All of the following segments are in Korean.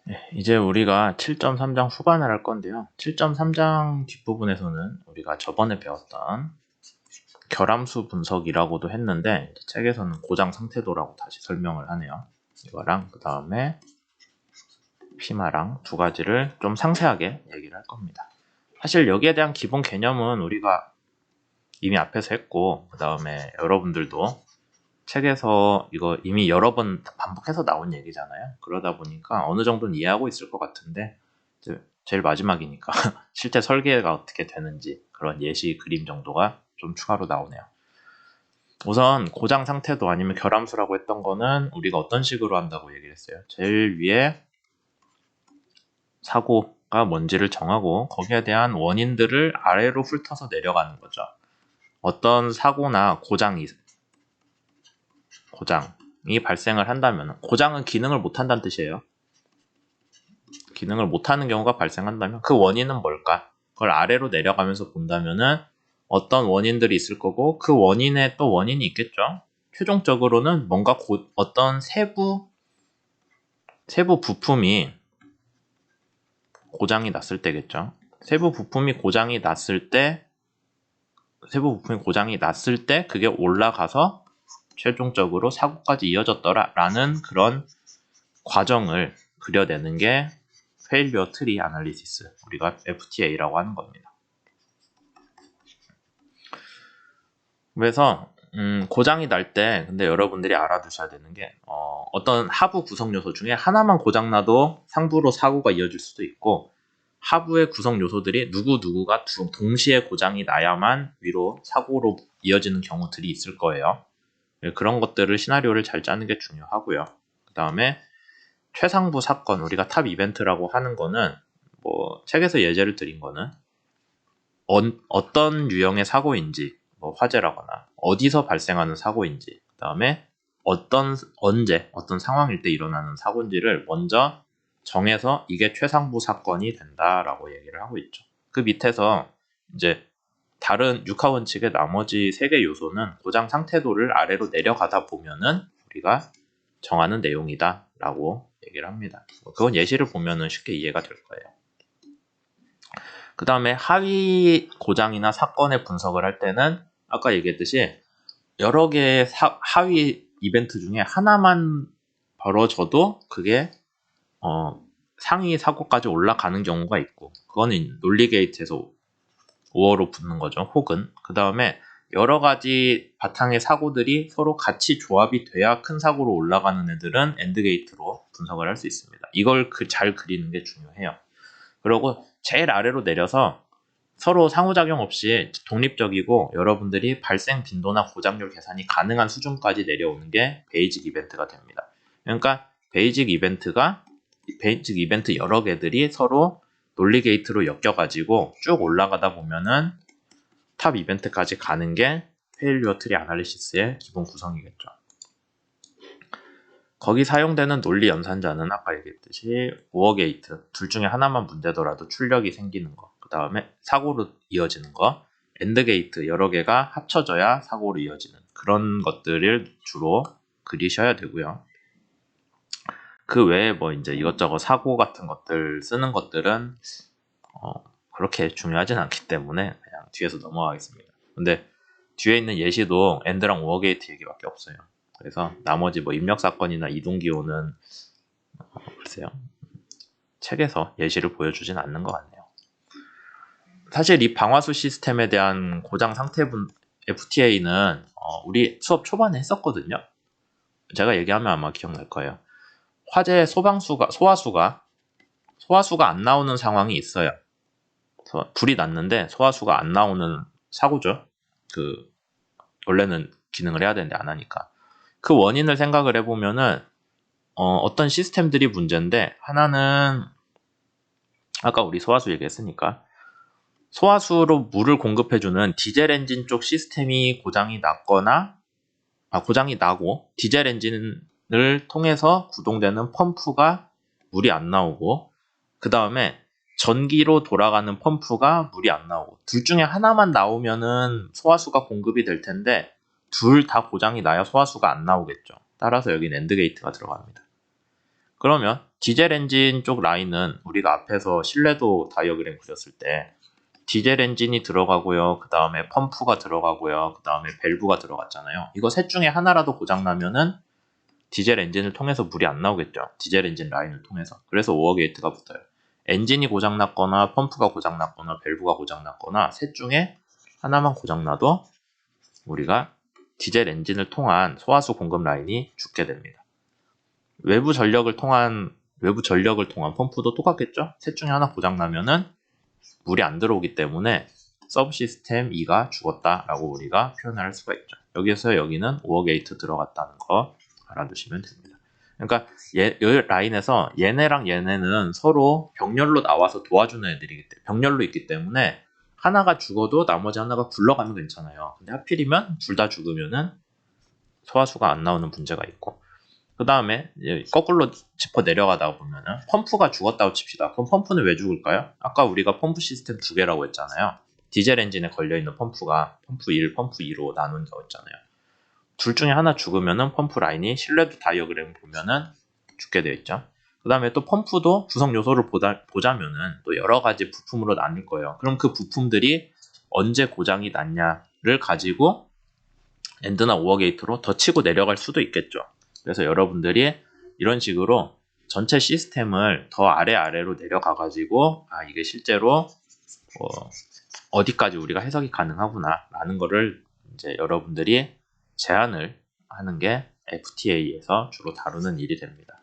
네, 이제 우리가 7.3장 후반을 할 건데요. 7.3장 뒷부분에서는 우리가 저번에 배웠던 결함수 분석이라고도 했는데 책에서는 고장 상태도라고 다시 설명을 하네요. 이거랑 그 다음에 피마랑 두 가지를 좀 상세하게 얘기를 할 겁니다. 사실 여기에 대한 기본 개념은 우리가 이미 앞에서 했고, 그 다음에 여러분들도 책에서 이거 이미 여러 번 반복해서 나온 얘기잖아요. 그러다 보니까 어느 정도는 이해하고 있을 것 같은데, 이제 제일 마지막이니까 실제 설계가 어떻게 되는지 그런 예시 그림 정도가 좀 추가로 나오네요. 우선 고장 상태도 아니면 결함수라고 했던 거는 우리가 어떤 식으로 한다고 얘기를 했어요. 제일 위에 사고가 뭔지를 정하고 거기에 대한 원인들을 아래로 훑어서 내려가는 거죠. 어떤 사고나 고장이 발생을 한다면, 고장은 기능을 못한다는 뜻이에요. 기능을 못하는 경우가 발생한다면 그 원인은 뭘까? 그걸 아래로 내려가면서 본다면은 어떤 원인들이 있을 거고 그 원인에 또 원인이 있겠죠. 최종적으로는 뭔가 어떤 세부 부품이 고장이 났을 때겠죠. 세부 부품이 고장이 났을 때 그게 올라가서 최종적으로 사고까지 이어졌더라라는 그런 과정을 그려내는 게 Failure Tree Analysis, 우리가 FTA라고 하는 겁니다. 그래서 고장이 날 때 근데 여러분들이 알아두셔야 되는 게 어떤 하부 구성 요소 중에 하나만 고장나도 상부로 사고가 이어질 수도 있고, 하부의 구성 요소들이 누구누구가 동시에 고장이 나야만 위로 사고로 이어지는 경우들이 있을 거예요. 그런 것들을 시나리오를 잘 짜는 게 중요하고요. 그 다음에 최상부 사건, 우리가 탑 이벤트라고 하는 거는 뭐 책에서 예제를 드린 거는 어떤 유형의 사고인지, 뭐 화재라거나 어디서 발생하는 사고인지, 그 다음에 언제 어떤 상황일 때 일어나는 사고인지를 먼저 정해서 이게 최상부 사건이 된다라고 얘기를 하고 있죠. 그 밑에서 이제 다른 육하 원칙의 나머지 3개 요소는 고장 상태도를 아래로 내려가다 보면은 우리가 정하는 내용이다 라고 얘기를 합니다. 그건 예시를 보면은 쉽게 이해가 될 거예요. 그 다음에 하위 고장이나 사건의 분석을 할 때는 아까 얘기했듯이 여러 개의 하위 이벤트 중에 하나만 벌어져도 그게 상위 사고까지 올라가는 경우가 있고, 그거는 논리 게이트에서 5어로 붙는 거죠. 혹은 그 다음에 여러 가지 바탕의 사고들이 서로 같이 조합이 돼야 큰 사고로 올라가는 애들은 엔드 게이트로 분석을 할 수 있습니다. 이걸 잘 그리는 게 중요해요. 그리고 제일 아래로 내려서 서로 상호작용 없이 독립적이고 여러분들이 발생 빈도나 고장률 계산이 가능한 수준까지 내려오는 게 베이직 이벤트가 됩니다. 그러니까 베이직 이벤트 여러 개들이 서로 논리 게이트로 엮여가지고 쭉 올라가다 보면은 탑 이벤트까지 가는 게 페일리어 트리 아날리시스의 기본 구성이겠죠. 거기 사용되는 논리 연산자는 아까 얘기했듯이 오어 게이트, 둘 중에 하나만 문제더라도 출력이 생기는 거, 그 다음에 사고로 이어지는 거, 엔드 게이트 여러 개가 합쳐져야 사고로 이어지는 그런 것들을 주로 그리셔야 되고요. 그 외에 뭐 이제 이것저것 사고 같은 것들 쓰는 것들은 그렇게 중요하진 않기 때문에 그냥 뒤에서 넘어가겠습니다. 근데 뒤에 있는 예시도 엔드랑 오어 게이트 얘기밖에 없어요. 그래서 나머지 뭐 입력 사건이나 이동 기호는 글쎄요, 책에서 예시를 보여주진 않는 것 같네요. 사실 이 방화수 시스템에 대한 고장 상태분 FTA는 우리 수업 초반에 했었거든요. 제가 얘기하면 아마 기억날 거예요. 화재 소화수가 안 나오는 상황이 있어요. 불이 났는데 소화수가 안 나오는 사고죠. 원래는 기능을 해야 되는데 안 하니까. 그 원인을 생각을 해보면은 어떤 시스템들이 문제인데, 하나는 아까 우리 소화수 얘기했으니까 소화수로 물을 공급해주는 디젤 엔진 쪽 시스템이 고장이 나고 디젤 엔진을 통해서 구동되는 펌프가 물이 안 나오고, 그 다음에 전기로 돌아가는 펌프가 물이 안 나오고, 둘 중에 하나만 나오면은 소화수가 공급이 될 텐데 둘 다 고장이 나야 소화수가 안 나오겠죠. 따라서 여기는 엔드 게이트가 들어갑니다. 그러면 디젤 엔진 쪽 라인은 우리가 앞에서 신뢰도 다이어그램 그렸을 때 디젤 엔진이 들어가고요. 그 다음에 펌프가 들어가고요. 그 다음에 밸브가 들어갔잖아요. 이거 셋 중에 하나라도 고장나면은 디젤 엔진을 통해서 물이 안 나오겠죠. 디젤 엔진 라인을 통해서. 그래서 오어 게이트가 붙어요. 엔진이 고장났거나 펌프가 고장났거나 밸브가 고장났거나 셋 중에 하나만 고장나도 우리가 디젤 엔진을 통한 소화수 공급 라인이 죽게 됩니다. 외부 전력을 통한 펌프도 똑같겠죠? 셋 중에 하나 고장나면은 물이 안 들어오기 때문에 서브 시스템 2가 죽었다라고 우리가 표현할 수가 있죠. 여기서 여기는 오어 게이트 들어갔다는 거 알아두시면 됩니다. 그러니까 이 라인에서 얘네랑 얘네는 서로 병렬로 나와서 도와주는 애들이기 때문에 병렬로 있기 때문에 하나가 죽어도 나머지 하나가 굴러가면 괜찮아요. 근데 하필이면 둘 다 죽으면은 소화수가 안 나오는 문제가 있고, 그 다음에 거꾸로 짚어 내려가다 보면은 펌프가 죽었다고 칩시다. 그럼 펌프는 왜 죽을까요? 아까 우리가 펌프 시스템 두 개라고 했잖아요. 디젤 엔진에 걸려있는 펌프가 펌프 1, 펌프 2로 나눈다고 했잖아요. 둘 중에 하나 죽으면은 펌프 라인이 신뢰도 다이어그램 보면은 죽게 되어 있죠. 그 다음에 또 펌프도 구성 요소를 보자면은 또 여러 가지 부품으로 나뉠 거예요. 그럼 그 부품들이 언제 고장이 났냐를 가지고 엔드나 오어 게이트로 더 치고 내려갈 수도 있겠죠. 그래서 여러분들이 이런 식으로 전체 시스템을 더 아래로 내려가 가지고 이게 실제로 어디까지 우리가 해석이 가능하구나 라는 거를 이제 여러분들이 제안을 하는 게 FTA에서 주로 다루는 일이 됩니다.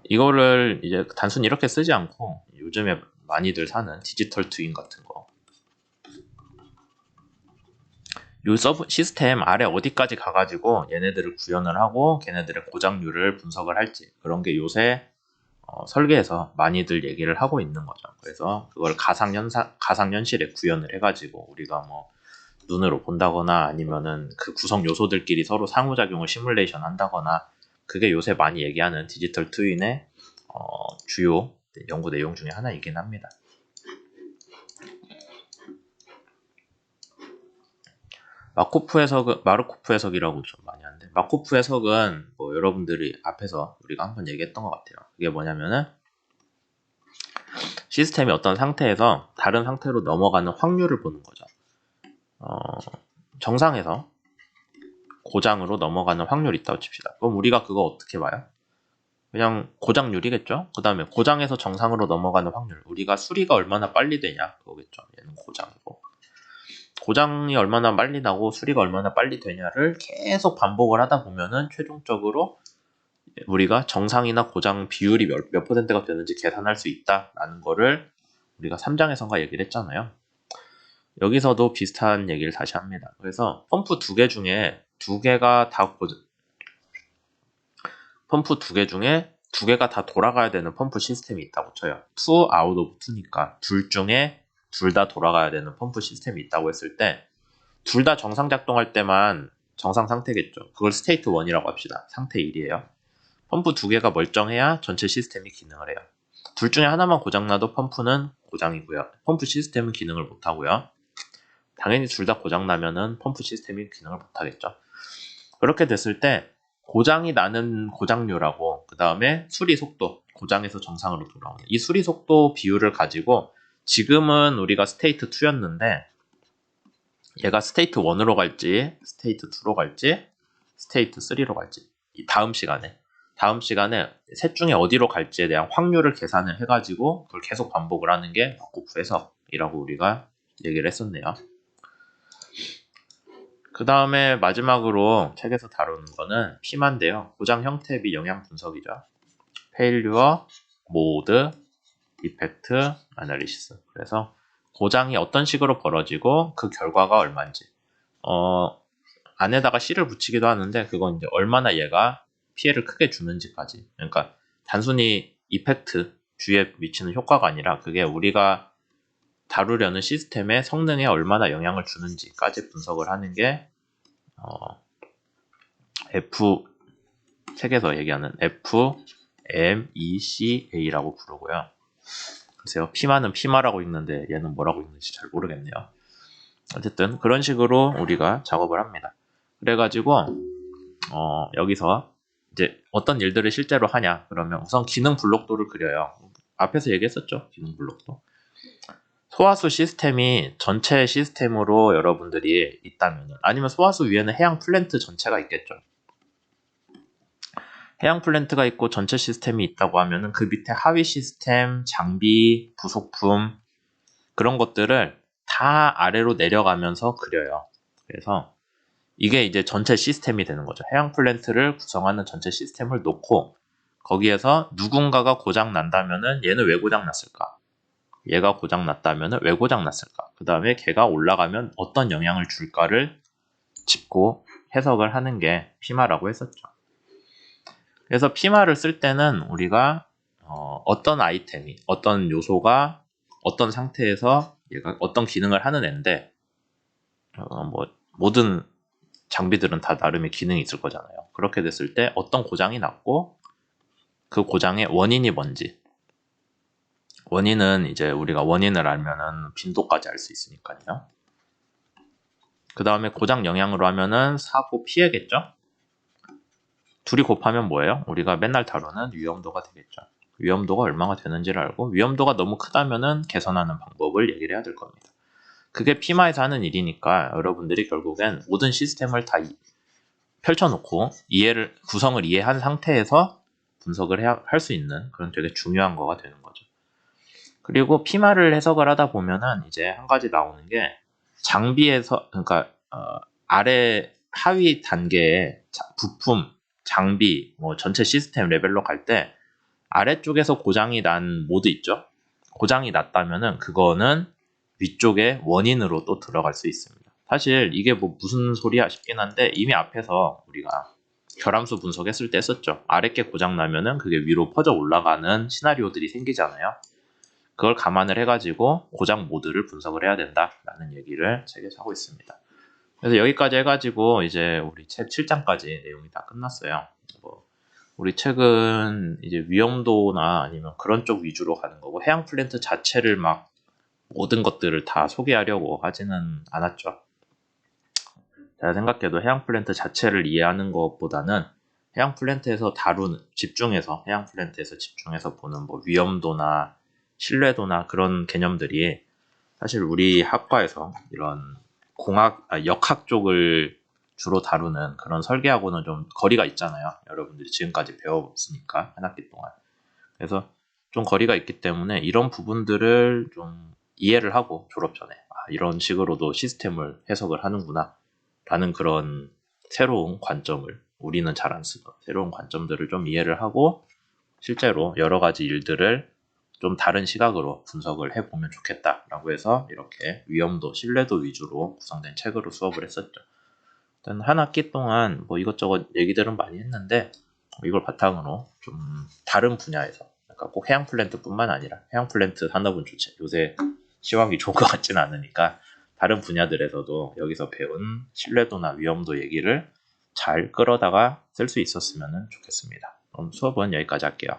이거를 이제 단순히 이렇게 쓰지 않고 요즘에 많이들 사는 디지털 트윈 같은 거, 요 서브 시스템 아래 어디까지 가가지고 얘네들을 구현을 하고 걔네들의 고장률을 분석을 할지, 그런 게 요새 설계에서 많이들 얘기를 하고 있는 거죠. 그래서 그걸 가상현실에 구현을 해가지고 우리가 뭐 눈으로 본다거나 아니면은 그 구성 요소들끼리 서로 상호작용을 시뮬레이션 한다거나, 그게 요새 많이 얘기하는 디지털 트윈의 주요 연구 내용 중에 하나이긴 합니다. 마르코프 해석이라고 좀 많이 하는데, 마르코프 해석은 뭐 여러분들이 앞에서 우리가 한번 얘기했던 것 같아요. 그게 뭐냐면은 시스템이 어떤 상태에서 다른 상태로 넘어가는 확률을 보는 거죠. 정상에서 고장으로 넘어가는 확률이 있다고 칩시다. 그럼 우리가 그거 어떻게 봐요? 그냥 고장률이겠죠? 그 다음에 고장에서 정상으로 넘어가는 확률, 우리가 수리가 얼마나 빨리 되냐 그거겠죠. 얘는 고장이고, 고장이 얼마나 빨리 나고 수리가 얼마나 빨리 되냐를 계속 반복을 하다 보면은 최종적으로 우리가 정상이나 고장 비율이 몇 퍼센트가 되는지 계산할 수 있다라는 거를 우리가 3장에선가 얘기를 했잖아요. 여기서도 비슷한 얘기를 다시 합니다. 그래서 펌프 두 개 중에 두 개가 다 돌아가야 되는 펌프 시스템이 있다고 쳐요. 2 out of 2니까 둘 중에 둘 다 돌아가야 되는 펌프 시스템이 있다고 했을 때, 둘 다 정상 작동할 때만 정상 상태겠죠. 그걸 스테이트 1이라고 합시다. 상태 1이에요. 펌프 두 개가 멀쩡해야 전체 시스템이 기능을 해요. 둘 중에 하나만 고장나도 펌프는 고장이고요. 펌프 시스템은 기능을 못하고요. 당연히 둘 다 고장나면은 펌프 시스템이 기능을 못하겠죠. 그렇게 됐을 때 고장이 나는 고장률하고 그 다음에 수리 속도, 고장에서 정상으로 돌아오는 이 수리 속도 비율을 가지고, 지금은 우리가 스테이트 2였는데 얘가 스테이트 1으로 갈지 스테이트 2로 갈지 스테이트 3로 갈지 다음 시간에 셋 중에 어디로 갈지에 대한 확률을 계산을 해가지고 그걸 계속 반복을 하는 게 마르코프 해석이라고 우리가 얘기를 했었네요. 그 다음에 마지막으로 책에서 다루는 거는 PMA인데요. 고장 형태 및 영향 분석이죠. 페일류어, 모드, 이펙트, 아날리시스. 그래서 고장이 어떤 식으로 벌어지고 그 결과가 얼마인지, 안에다가 C를 붙이기도 하는데 그건 이제 얼마나 얘가 피해를 크게 주는지까지, 그러니까 단순히 이펙트, 주위에 미치는 효과가 아니라 그게 우리가 다루려는 시스템의 성능에 얼마나 영향을 주는지까지 분석을 하는 게 책에서 얘기하는 FMECA라고 부르고요. 글쎄요, 피마는 피마라고 읽는데 얘는 뭐라고 읽는지 잘 모르겠네요. 어쨌든 그런 식으로 우리가 작업을 합니다. 그래가지고 여기서 이제 어떤 일들을 실제로 하냐 그러면 우선 기능 블록도를 그려요. 앞에서 얘기했었죠. 기능 블록도. 소화수 시스템이 전체 시스템으로 여러분들이 있다면, 아니면 소화수 위에는 해양 플랜트 전체가 있겠죠. 해양 플랜트가 있고 전체 시스템이 있다고 하면은 그 밑에 하위 시스템, 장비, 부속품 그런 것들을 다 아래로 내려가면서 그려요. 그래서 이게 이제 전체 시스템이 되는 거죠. 해양 플랜트를 구성하는 전체 시스템을 놓고 거기에서 누군가가 고장 난다면은 얘는 왜 고장 났을까? 얘가 고장 났다면은 왜 고장 났을까? 그 다음에 걔가 올라가면 어떤 영향을 줄까를 짚고 해석을 하는 게 피마라고 했었죠. 그래서 피마를 쓸 때는 우리가 어떤 아이템이, 어떤 요소가 어떤 상태에서 얘가 어떤 기능을 하는 애인데 뭐 모든 장비들은 다 나름의 기능이 있을 거잖아요. 그렇게 됐을 때 어떤 고장이 났고 그 고장의 원인이 뭔지, 원인은 이제 우리가 원인을 알면은 빈도까지 알 수 있으니까요. 그 다음에 고장 영향으로 하면은 사고 피해겠죠? 둘이 곱하면 뭐예요? 우리가 맨날 다루는 위험도가 되겠죠. 위험도가 얼마나 되는지를 알고 위험도가 너무 크다면은 개선하는 방법을 얘기를 해야 될 겁니다. 그게 피마에서 하는 일이니까 여러분들이 결국엔 모든 시스템을 다 펼쳐놓고 구성을 이해한 상태에서 분석을 할 수 있는 그런 되게 중요한 거가 되는 거죠. 그리고 피마를 해석을 하다 보면은 이제 한 가지 나오는 게 장비에서, 그러니까 아래 하위 단계의 부품, 장비, 뭐 전체 시스템 레벨로 갈 때 아래쪽에서 고장이 난 모드 있죠? 고장이 났다면은 그거는 위쪽에 원인으로 또 들어갈 수 있습니다. 사실 이게 뭐 무슨 소리야 싶긴 한데 이미 앞에서 우리가 결함수 분석했을 때 했었죠. 아래 게 고장 나면은 그게 위로 퍼져 올라가는 시나리오들이 생기잖아요. 그걸 감안을 해가지고 고장 모드를 분석을 해야 된다라는 얘기를 책에서 하고 있습니다. 그래서 여기까지 해가지고 이제 우리 책 7장까지 내용이 다 끝났어요. 우리 책은 이제 위험도나 아니면 그런 쪽 위주로 가는 거고 해양 플랜트 자체를 막 모든 것들을 다 소개하려고 하지는 않았죠. 제가 생각해도 해양 플랜트 자체를 이해하는 것보다는 해양 플랜트에서 해양 플랜트에서 집중해서 보는 뭐 위험도나 신뢰도나 그런 개념들이 사실 우리 학과에서 이런 역학 쪽을 주로 다루는 그런 설계하고는 좀 거리가 있잖아요. 여러분들이 지금까지 배워봤으니까 한 학기 동안. 그래서 좀 거리가 있기 때문에 이런 부분들을 좀 이해를 하고 졸업 전에 이런 식으로도 시스템을 해석을 하는구나 라는 그런 새로운 관점을, 우리는 잘 안 쓰던 새로운 관점들을 좀 이해를 하고 실제로 여러 가지 일들을 좀 다른 시각으로 분석을 해보면 좋겠다라고 해서 이렇게 위험도, 신뢰도 위주로 구성된 책으로 수업을 했었죠. 일단 한 학기 동안 뭐 이것저것 얘기들은 많이 했는데 이걸 바탕으로 좀 다른 분야에서, 그러니까 꼭 해양 플랜트뿐만 아니라 해양 플랜트 산업은 좋지, 요새 시황이 좋은 것 같지는 않으니까 다른 분야들에서도 여기서 배운 신뢰도나 위험도 얘기를 잘 끌어다가 쓸 수 있었으면 좋겠습니다. 그럼 수업은 여기까지 할게요.